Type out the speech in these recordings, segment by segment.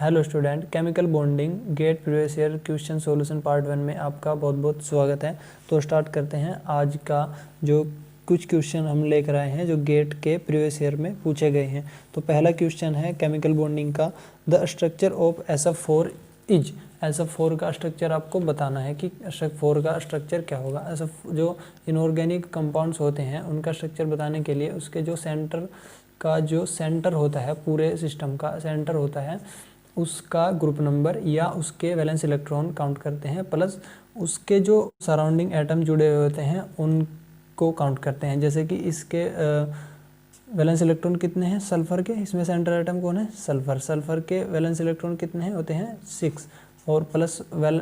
Hello student, chemical bonding GATE previous year question solution part 1 में आपका बहुत बहुत स्वागत है। तो स्टार्ट करते हैं आज का जो कुछ क्वेश्चन हम लेकर आए हैं जो गेट के प्रीवियस ईयर में पूछे गए हैं। तो पहला क्वेश्चन है केमिकल बॉन्डिंग का, the structure of SF4 is. SF4 का स्ट्रक्चर आपको बताना है कि SF4 का स्ट्रक्चर क्या होगा। SF जो इनऑर्गेनिक कंपाउंड्स होते हैं उनका स्ट्रक्चर बताने के लिए उसके जो सेंटर होता है, पूरे सिस्टम का सेंटर होता है, उसका ग्रुप नंबर या उसके वैलेंस इलेक्ट्रॉन काउंट करते हैं, प्लस उसके जो सराउंडिंग एटम जुड़े हुए होते हैं उनको काउंट करते हैं। जैसे कि इसके वैलेंस इलेक्ट्रॉन कितने हैं सल्फर के, इसमें सेंटर एटम कौन है सल्फर, सल्फर के वैलेंस इलेक्ट्रॉन कितने हैं होते हैं 6, और प्लस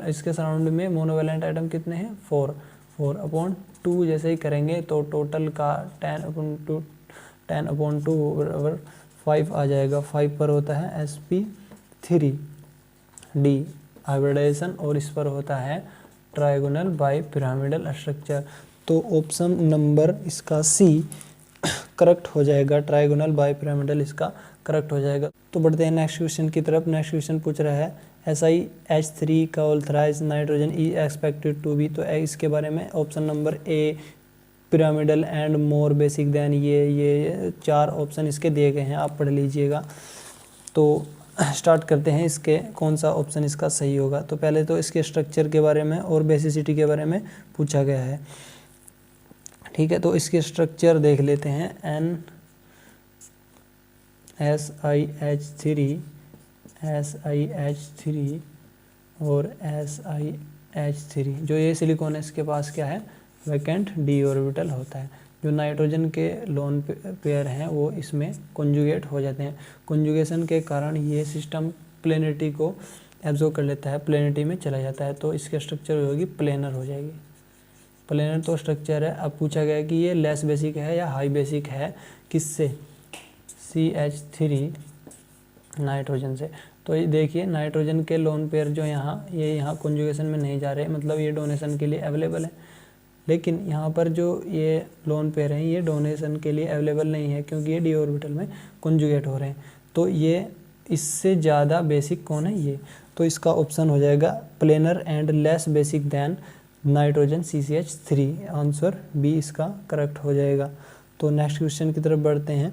इसके सराउंड में मोनोवैलेंट एटम कितने हैं 4/2। जैसे ही करेंगे तो टोटल का 10/2 बराबर 5 आ जाएगा। 5 पर होता है sp3d हाइब्रिडाइजेशन और इस पर होता है ट्राइगोनल बाई पिरामिडल स्ट्रक्चर। तो ऑप्शन नंबर इसका सी करेक्ट हो जाएगा, ट्राइगोनल बाई पिरामिडल इसका करेक्ट हो जाएगा। तो बढ़ते हैं नेक्स्ट क्वेश्चन की तरफ। नेक्स्ट क्वेश्चन पूछ रहा है SiH3 का ऑल्थराइज nitrogen is expected to be. तो इसके बारे में option number A pyramidal and more basic than ये 4 ऑप्शन इसके दिए गए हैं, आप पढ़ लीजिएगा। तो स्टार्ट करते हैं इसके कौन सा ऑप्शन इसका सही होगा। तो पहले तो इसके स्ट्रक्चर के बारे में और बेसिसिटी के बारे में पूछा गया है, ठीक है। तो इसके स्ट्रक्चर देख लेते हैं। SiH3 और SiH3 जो ये सिलिकॉन है इसके पास क्या है वैकेंट d ऑर्बिटल होता है। जो नाइट्रोजन के लोन पेयर हैं वो इसमें कॉन्जुगेट हो जाते हैं। कॉन्जुगेशन के कारण ये सिस्टम प्लेनिटी को एब्जॉर्ब कर लेता है, प्लेनिटी में चला जाता है। तो इसके स्ट्रक्चर होगी प्लेनर हो जाएगी। प्लेनर तो स्ट्रक्चर है। अब पूछा गया कि ये लेस बेसिक है या हाई बेसिक है, किससे CH3 नाइट्रोजन से। तो ये देखिए नाइट्रोजन के लोन पेयर जो यहाँ कॉन्जुगेशन में नहीं जा रहे, मतलब ये डोनेशन के लिए अवेलेबल है। लेकिन यहाँ पर जो ये लोन पेयर हैं ये डोनेशन के लिए अवेलेबल नहीं है क्योंकि ये d ऑर्बिटल में कॉन्जुगेट हो रहे हैं। तो ये इससे ज़्यादा बेसिक कौन है ये, तो इसका ऑप्शन हो जाएगा planar and less basic than nitrogen CCH3। Answer B इसका करेक्ट हो जाएगा। तो नेक्स्ट क्वेश्चन की तरफ बढ़ते हैं।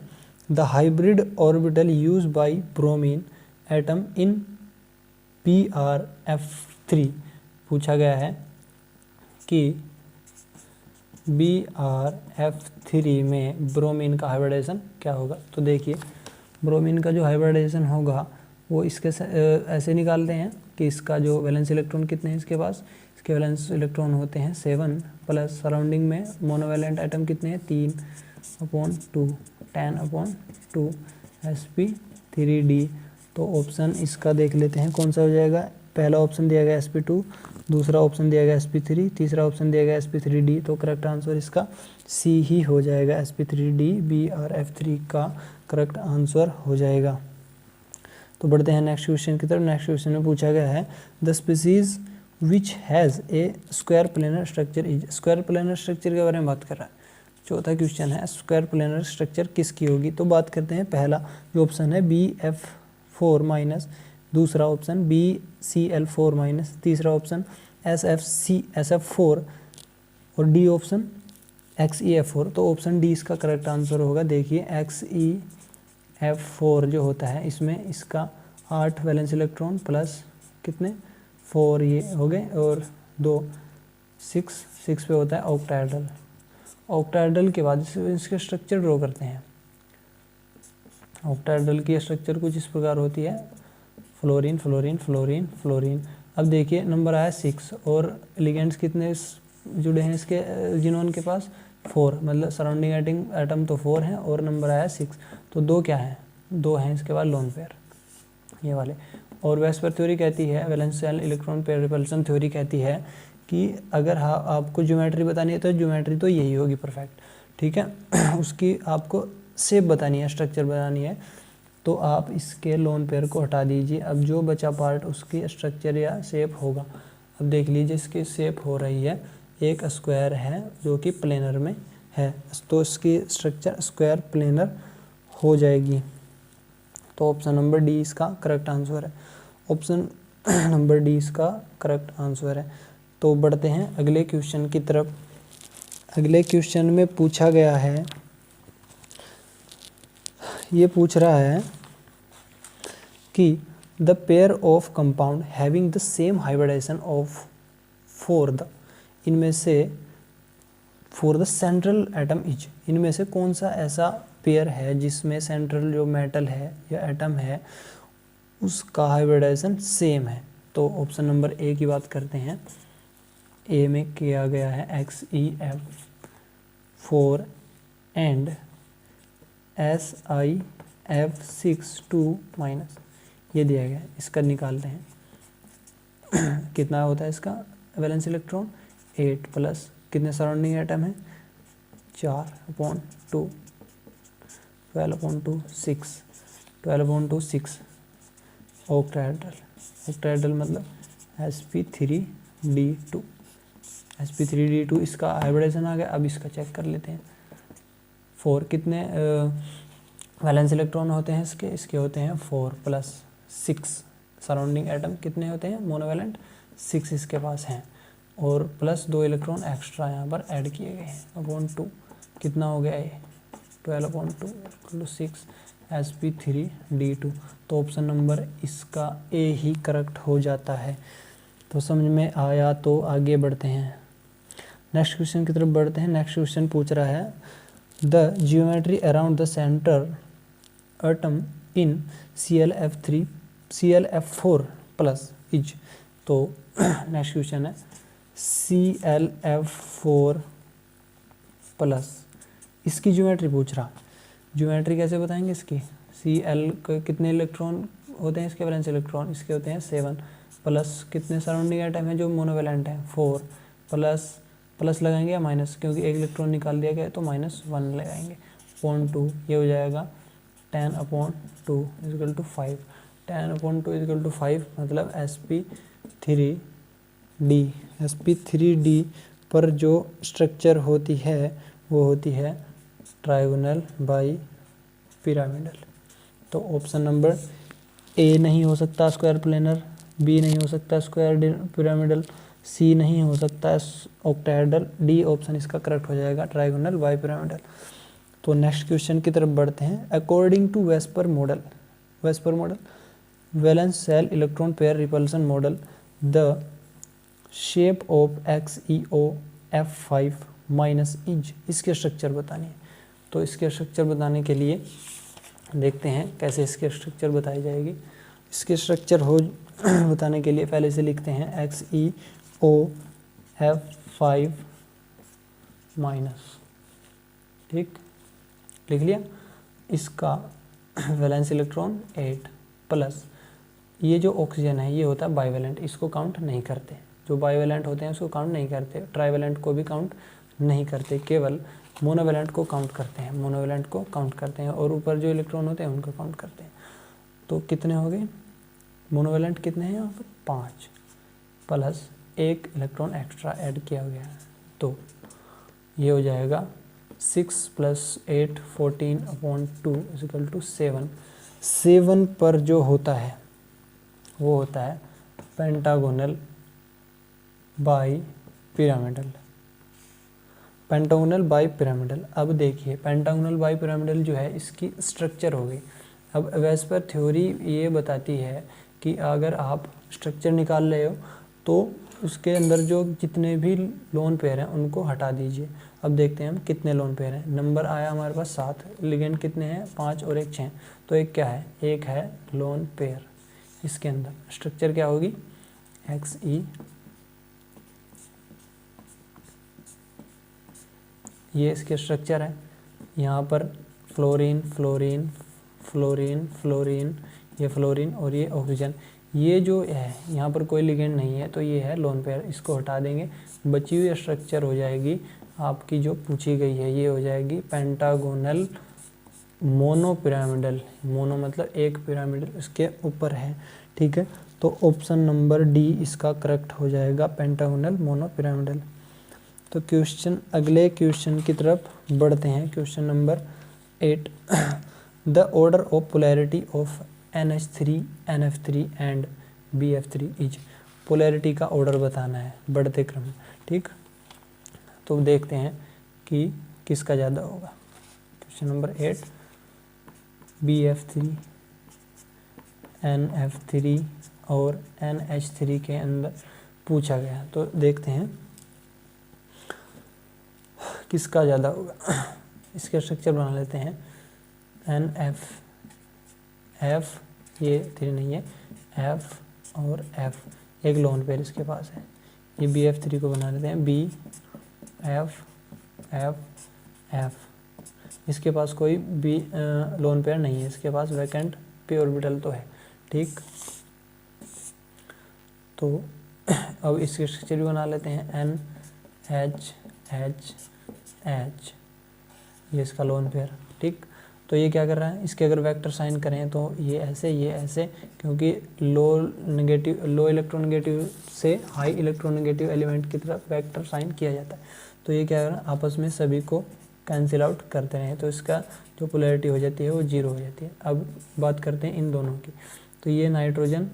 The hybrid orbital use by bromine atom in BrF3। पूछा गया है कि BrF3 में ब्रोमीन का हाइब्रिडाइजेशन क्या होगा। तो देखिए ब्रोमीन का जो हाइब्रिडाइजेशन होगा वो इसके ऐसे निकालते हैं कि इसका जो वैलेंस इलेक्ट्रॉन कितने हैं इसके पास, इसके वैलेंस इलेक्ट्रॉन होते हैं 7, प्लस सराउंडिंग में मोनोवैलेंट एटम कितने हैं 3/2 10/2 sp3d। तो ऑप्शन इसका देख लेते हैं कौन सा हो जाएगा। पहला ऑप्शन दिया गया sp2, दूसरा ऑप्शन दिया गया sp3, तीसरा ऑप्शन दिया गया sp3d। तो करेक्ट आंसर इसका सी ही हो जाएगा, sp3d BrF3 का करेक्ट आंसर हो जाएगा। तो बढ़ते हैं नेक्स्ट क्वेश्चन की तरफ। नेक्स्ट क्वेश्चन में पूछा गया है the species which has a square planar structure is. Square planar structure के बारे में बात कर रहा है। चौथा क्वेश्चन है स्क्वायर प्लेनर स्ट्रक्चर किसकी होगी। तो बात करते हैं पहला जो ऑप्शन है BF4-, दूसरा ऑप्शन BCl4-, तीसरा ऑप्शन SF4 और डी ऑप्शन XeF4। तो ऑप्शन डी इसका करेक्ट आंसर होगा। देखिए XeF4 जो होता है इसमें इसका 8 वैलेंस इलेक्ट्रॉन प्लस कितने 4 ये हो गए और 2 6 पे होता है ऑक्टाहेड्रल। ऑक्टाहेड्रल के बाद इसके स्ट्रक्चर ड्रॉ करते हैं। ऑक्टाहेड्रल की स्ट्रक्चर कुछ इस प्रकार होती है फ्लोरीन फ्लोरीन फ्लोरीन फ्लोरीन। अब देखिए नंबर आया 6 और लिगेंड्स कितने जुड़े हैं इसके जिनोन के पास 4, मतलब सराउंडिंग एटम तो 4 हैं और नंबर आया 6। तो 2 क्या है 2 हैं इसके बाद लोन पेयर ये वाले। और वेस्पर थ्योरी कहती है, valence shell electron pair repulsion theory कहती है कि अगर आपको ज्योमेट्री बतानी है तो ज्योमेट्री तो यही होगी परफेक्ट, ठीक है। उसकी आपको शेप बतानी है, स्ट्रक्चर बतानी है, तो आप इसके लोन पेयर को हटा दीजिए। अब जो बचा पार्ट उसकी स्ट्रक्चर या शेप होगा। अब देख लीजिए इसकी शेप हो रही है, एक स्क्वायर है जो कि प्लेनर में है, तो इसकी स्ट्रक्चर स्क्वायर प्लेनर हो जाएगी। तो ऑप्शन नंबर डी इसका करेक्ट आंसर है। ऑप्शन नंबर डी इसका करेक्ट आंसर है। तो बढ़ते हैं अगले क्वेश्चन की तरफ। अगले क्वेश्चन में पूछा गया है, ये पूछ रहा है कि the pair of compound having the same hybridisation of for the इनमें से for the central atom is, इनमें से कौन सा ऐसा पेयर है जिसमें सेंट्रल जो मेटल है या एटम है उसका हाइब्रिडाइजेशन सेम है। तो ऑप्शन नंबर ए की बात करते हैं। ए में किया गया है XeF4 एंड SiF6 ये दिया गया है, इसका निकालते हैं। कितना होता है इसका वैलेंस इलेक्ट्रॉन 8 प्लस कितने सराउंडिंग एटम है 4/2 12/6 ऑक्टाहेड्रल मतलब sp3d2 इसका हाइब्रिडाइजेशन आ गया। अब इसका चेक कर लेते हैं। 4 कितने वैलेंस इलेक्ट्रॉन होते हैं इसके होते हैं 4 + 6 सराउंडिंग एटम कितने होते हैं मोनोवैलेंट 6 इसके पास हैं और प्लस 2 इलेक्ट्रॉन एक्स्ट्रा यहाँ पर ऐड किए गए हैं /2 कितना हो गया ये 12/2 = 6 sp3d2। तो ऑप्शन नंबर इसका ए ही करेक्ट हो जाता है। तो समझ में आया। तो आगे बढ़ते हैं, नेक्स्ट क्वेश्चन की तरफ बढ़ते हैं। नेक्स्ट क्वेश्चन पूछ रहा है the geometry around the centre atom in ClF4+ is. तो नेक्स्ट क्वेश्चन है ClF4+ इसकी ज्योमेट्री पूछ रहा। ज्योमेट्री कैसे बताएंगे इसकी? Cl के कितने इलेक्ट्रॉन होते हैं इसके वैलेंस इलेक्ट्रॉन इसके होते हैं 7 प्लस कितने सराउंडिंग एटम है जो मोनोवैलेंट है 4 प्लस लगाएंगे या माइनस, क्योंकि एक इलेक्ट्रॉन निकाल दिया गया है तो -1 लगाएंगे 0.2 ये हो जाएगा 10/2 = 5 10/2 = 5 मतलब sp3d पर जो स्ट्रक्चर होती है वो होती है ट्रायगोनल बाई पिरामिडल। तो ऑप्शन नंबर ए नहीं हो सकता स्क्वायर प्लेनर, बी नहीं हो सकता स्क्वायर पिरामिडल, सी नहीं हो सकता ऑक्टाहेड्रल, डी ऑप्शन इसका करेक्ट हो जाएगा ट्रायगोनल बाई पिरामिडल। तो नेक्स्ट क्वेश्चन की तरफ बढ़ते हैं। According to VSEPR model valence shell electron pair repulsion model the shape of XeOF5- is, इसके स्ट्रक्चर बतानी है। तो इसके स्ट्रक्चर बताने के लिए देखते हैं कैसे इसके स्ट्रक्चर बताई जाएगी। इसके स्ट्रक्चर बताने के लिए पहले से लिखते हैं XeOF5-, ठीक लिख लिया। इसका वैलेंस इलेक्ट्रॉन 8 प्लस ये जो ऑक्सीजन है ये होता है बाइवैलेंट, इसको काउंट नहीं करते। जो बाइवैलेंट होते हैं उसको काउंट नहीं करते, ट्राइवैलेंट को भी काउंट नहीं करते, केवल मोनोवैलेंट को काउंट करते हैं और ऊपर जो इलेक्ट्रॉन होते हैं उनको काउंट करते हैं। तो कितने हो गए मोनोवैलेंट कितने हैं यहाँ पर 5 प्लस 1 इलेक्ट्रॉन एक्स्ट्रा ऐड किया गया है तो ये हो जाएगा 6 + 8 14/2 = 7। 7 पर जो होता है वो होता है पेंटागोनल बाई पिरामिडल। अब देखिए पेंटागोनल बाई पिरामिडल जो है इसकी स्ट्रक्चर हो गई। अब वेस्पर थ्योरी ये बताती है कि अगर आप स्ट्रक्चर निकाल रहे हो तो उसके अंदर जो जितने भी लोन पेयर हैं उनको हटा दीजिए। अब देखते हैं हम कितने लोन पेयर हैं। नंबर आया हमारे पास 7, लिगेंड कितने हैं 5 और 1 6, तो एक क्या है एक है लोन पेयर। इसके अंदर स्ट्रक्चर क्या होगी Xe, ये इसके स्ट्रक्चर है। यहाँ पर फ्लोरीन ये फ्लोरीन और ये ऑक्सीजन। ये जो है यहाँ पर कोई लिगेंड नहीं है तो ये है लोन पेयर, इसको हटा देंगे। बची हुई स्ट्रक्चर हो जाएगी आपकी जो पूछी गई है, ये हो जाएगी पेंटागोनल मोनोपिरामिडल। मोनो मतलब एक पिरामिडल इसके ऊपर है, ठीक है। तो ऑप्शन नंबर डी इसका करेक्ट हो जाएगा पेंटागोनल मोनोपिरामिडल। तो अगले क्वेश्चन की तरफ बढ़ते हैं। Question number 8 the order of polarity of NH3 NF3 and BF3 is, polarity का ऑर्डर बताना है बढ़ते क्रम में, ठीक। तो देखते हैं कि किसका ज़्यादा होगा। क्वेश्चन नंबर 8, BF3 NF3 और NH3 के अंदर पूछा गया, तो देखते हैं किसका ज़्यादा होगा। इसके स्ट्रक्चर बना लेते हैं। NF, F, ये 3 नहीं है, F और F, एक लोन पेयर इसके पास है। ये BF3 को बना लेते हैं, B F F F। इसके पास कोई भी लोन पेयर नहीं है, इसके पास वैकेंट p ऑर्बिटल तो है, ठीक। तो अब इसके स्ट्रक्चर भी बना लेते हैं, NH H H, ये इसका लोन पेयर, ठीक। तो ये क्या कर रहा है, इसके अगर वेक्टर साइन करें तो ये ऐसे, क्योंकि लो इलेक्ट्रोनेगेटिव से हाई इलेक्ट्रोनेगेटिव एलिमेंट की तरफ वेक्टर साइन किया जाता है। तो ये क्या कर रहा है, आपस में सभी को कैंसिल आउट करते हैं, तो इसका जो पोलैरिटी हो जाती है वो 0 हो जाती है। अब बात करते हैं इन दोनों की। तो ये नाइट्रोजन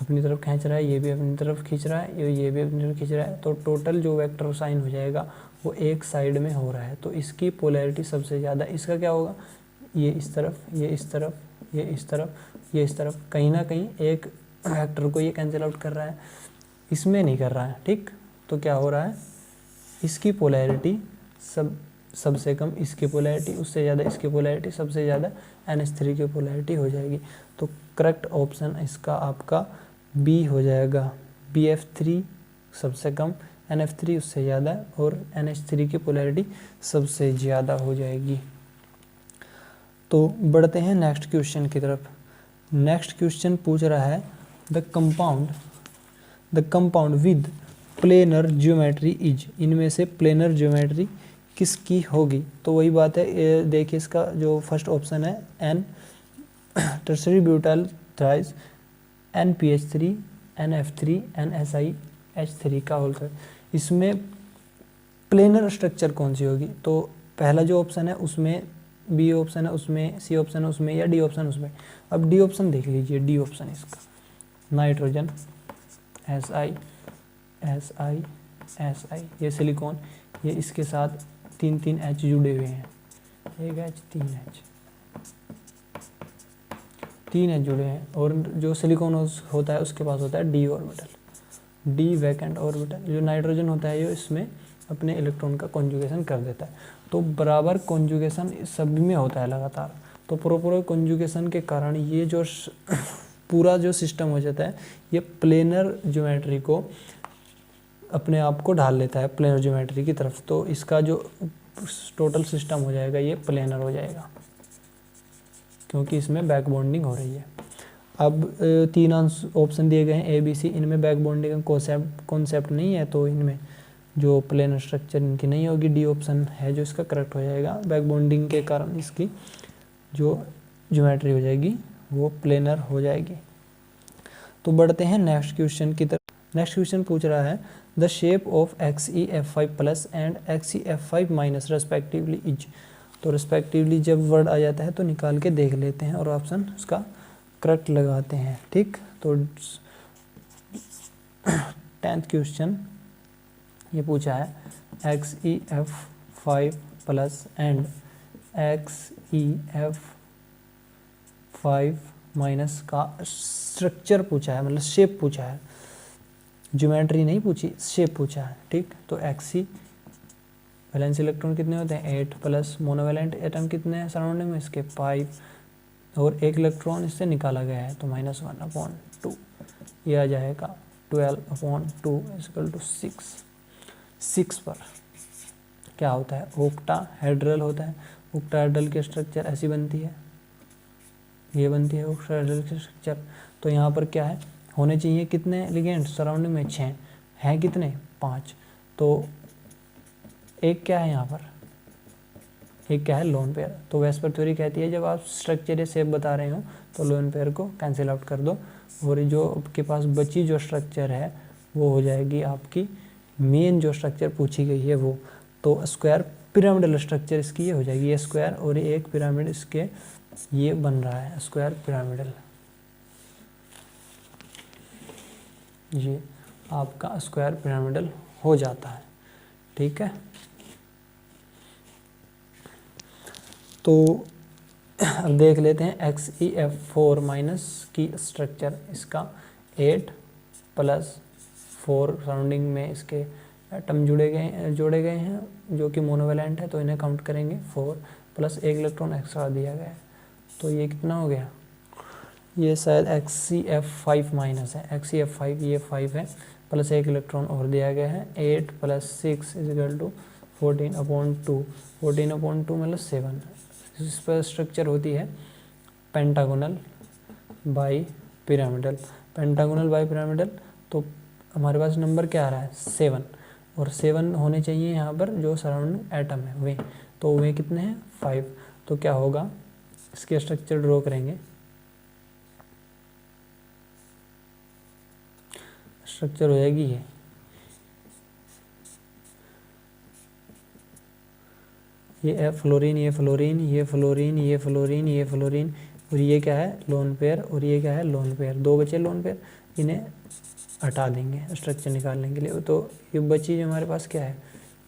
अपनी तरफ खींच रहा है, ये भी अपनी तरफ खींच रहा है, ये भी अपनी तरफ खींच रहा है, तो टोटल जो वेक्टर साइन हो जाएगा वो एक साइड में हो रहा है, तो इसकी पोलैरिटी सबसे ज़्यादा। इसका क्या होगा, ये इस तरफ, ये इस तरफ, ये इस तरफ, ये इस तरफ, कहीं ना कहीं एक वेक्टर को ये कैंसिल आउट कर रहा है, इसमें नहीं कर रहा है, ठीक। तो क्या हो रहा है, इसकी पोलैरिटी सबसे कम इसकी पोलैरिटी, उससे ज़्यादा इसकी पोलैरिटी, सबसे ज़्यादा NH3 की पोलैरिटी हो जाएगी। तो करेक्ट ऑप्शन इसका आपका B हो जाएगा। BF3 सबसे कम, NF3 उससे ज़्यादा और NH3 की पोलैरिटी सबसे ज़्यादा हो जाएगी। तो बढ़ते हैं नेक्स्ट क्वेश्चन की तरफ। नेक्स्ट क्वेश्चन पूछ रहा है the compound with planar geometry is, इनमें से प्लेनर ज्योमेट्री किसकी होगी। तो वही बात है, देखिए इसका जो फर्स्ट ऑप्शन है N tertiary butyl thrice NPH3 NF3 NSiH3 का होल कर, इसमें प्लेनर स्ट्रक्चर कौन सी होगी। तो पहला जो ऑप्शन है उसमें B ऑप्शन है, उसमें C ऑप्शन है उसमें, या D ऑप्शन उसमें। अब D ऑप्शन देख लीजिए, D ऑप्शन इसका नाइट्रोजन Si, ये सिलिकॉन, ये इसके साथ 3 H जुड़े हुए हैं, एक H 3 H जुड़े हैं, और जो सिलिकॉन होता है उसके पास होता है D orbital, D vacant orbital. जो नाइट्रोजन होता है ये इसमें अपने इलेक्ट्रॉन का कॉन्जुगेशन कर देता है, तो बराबर कॉन्जुगेशन सभी में होता है लगातार। तो प्रॉपर कॉन्जुगेशन के कारण ये जो पूरा जो सिस्टम हो जाता है ये प्लेनर ज्योमेट्री को अपने आप को ढाल लेता है, प्लेनर ज्योमेट्री की तरफ। तो इसका जो टोटल सिस्टम हो जाएगा ये प्लेनर हो जाएगा, क्योंकि इसमें बैक बॉन्डिंग हो रही है। अब 3 ऑप्शन दिए गए हैं A B C, इनमें बैक बॉन्डिंग का कॉन्सेप्ट नहीं है, तो इनमें जो प्लेनर स्ट्रक्चर इनकी नहीं होगी। D ऑप्शन है जो इसका करेक्ट हो जाएगा, बैक बॉन्डिंग के कारण इसकी जो ज्योमेट्री हो जाएगी वो प्लेनर हो जाएगी। तो बढ़ते हैं नेक्स्ट क्वेश्चन की तरफ। नेक्स्ट क्वेश्चन पूछ रहा है the shape of XeF5 plus and XeF5 minus respectively is. तो रेस्पेक्टिवली जब वर्ड आ जाता है तो निकाल के देख लेते हैं और ऑप्शन उसका करेक्ट लगाते हैं, ठीक। तो 10th क्वेश्चन ये पूछा है XeF5 plus and XeF5 minus का स्ट्रक्चर पूछा है, मतलब शेप पूछा है, ज्योमेट्री नहीं पूछी, शेप पूछा है, ठीक। तो Xe वैलेंस इलेक्ट्रॉन कितने होते हैं 8 प्लस मोनोवैलेंट एटम कितने हैं सराउंडिंग में इसके 5, और एक इलेक्ट्रॉन इससे निकाला गया है तो -1/2, ये आ जाएगा 12/2 = 6 पर क्या होता है ऑक्टाहेड्रल होता है। ऑक्टाहेड्रल की स्ट्रक्चर ऐसी बनती है, ये बनती है ऑक्टाहेड्रल की स्ट्रक्चर। तो यहाँ पर क्या है, होने चाहिए कितने लिगेंड सराउंडिंग में 6 हैं, कितने 5, तो एक क्या है यहाँ पर, एक क्या है लोन पेयर। तो वेस्पर थ्योरी कहती है जब आप स्ट्रक्चर या शेप बता रहे हो तो लोन पेयर को कैंसिल आउट कर दो, और जो आपके पास बची जो स्ट्रक्चर है वो हो जाएगी आपकी मेन जो स्ट्रक्चर पूछी गई है वो। तो स्क्वायर पिरामिडल स्ट्रक्चर इसकी ये हो जाएगी, ये स्क्वायर और ये एक पिरामिड इसके ये बन रहा है स्क्वायर पिरामिडल। ये आपका स्क्वायर पिरामिडल हो जाता है। ठीक है, तो अब देख लेते हैं XeF4 माइनस की स्ट्रक्चर। इसका 8 + 4 सराउंडिंग में इसके एटम जोड़े गए हैं जो कि मोनोवेलेंट है, तो इन्हें काउंट करेंगे 4 + 1 इलेक्ट्रॉन एक्स्ट्रा दिया गया है। तो ये कितना हो गया, ये शायद XeF5 माइनस है, XeF5 ये 5 है, + 1 इलेक्ट्रॉन और दिया गया है। 8 + 6 = 14/2, 14/2 मतलब 7। इस पर स्ट्रक्चर होती है pentagonal bi pyramidal. Pentagonal bi pyramidal, तो हमारे पास नंबर क्या आ रहा है 7, और 7 होने चाहिए यहाँ पर जो सराउंडिंग एटम है वे, तो वे कितने हैं 5। तो क्या होगा, इसके स्ट्रक्चर ड्रॉ करेंगे। स्ट्रक्चर हो जाएगी ये फ्लोरीन, ये फ्लोरीन, ये फ्लोरीन, ये फ्लोरीन, ये फ्लोरीन, और ये क्या है लोन पेयर, और ये क्या है लोन पेयर। 2 बचे लोन पेयर, इन्हें हटा देंगे स्ट्रक्चर निकालने के लिए। तो ये बची जो हमारे पास क्या है,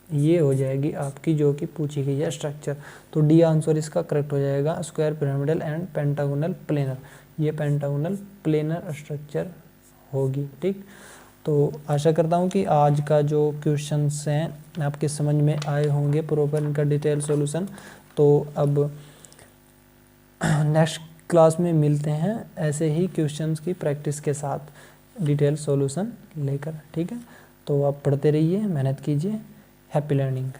ये हो जाएगी आपकी जो कि पूछी गई है स्ट्रक्चर। तो डी आंसर इसका करेक्ट हो जाएगा, square pyramidal and pentagonal planar. ये पेंटागोनल प्लेनर स्ट्रक्चर होगी। ठीक, तो आशा करता हूँ कि आज का जो क्वेश्चंस हैं आपके समझ में आए होंगे प्रॉपर, इनका डिटेल सॉल्यूशन। तो अब नेक्स्ट क्लास में मिलते हैं ऐसे ही क्वेश्चंस की प्रैक्टिस के साथ डिटेल सॉल्यूशन लेकर। ठीक है, तो आप पढ़ते रहिए, मेहनत कीजिए। Happy learning.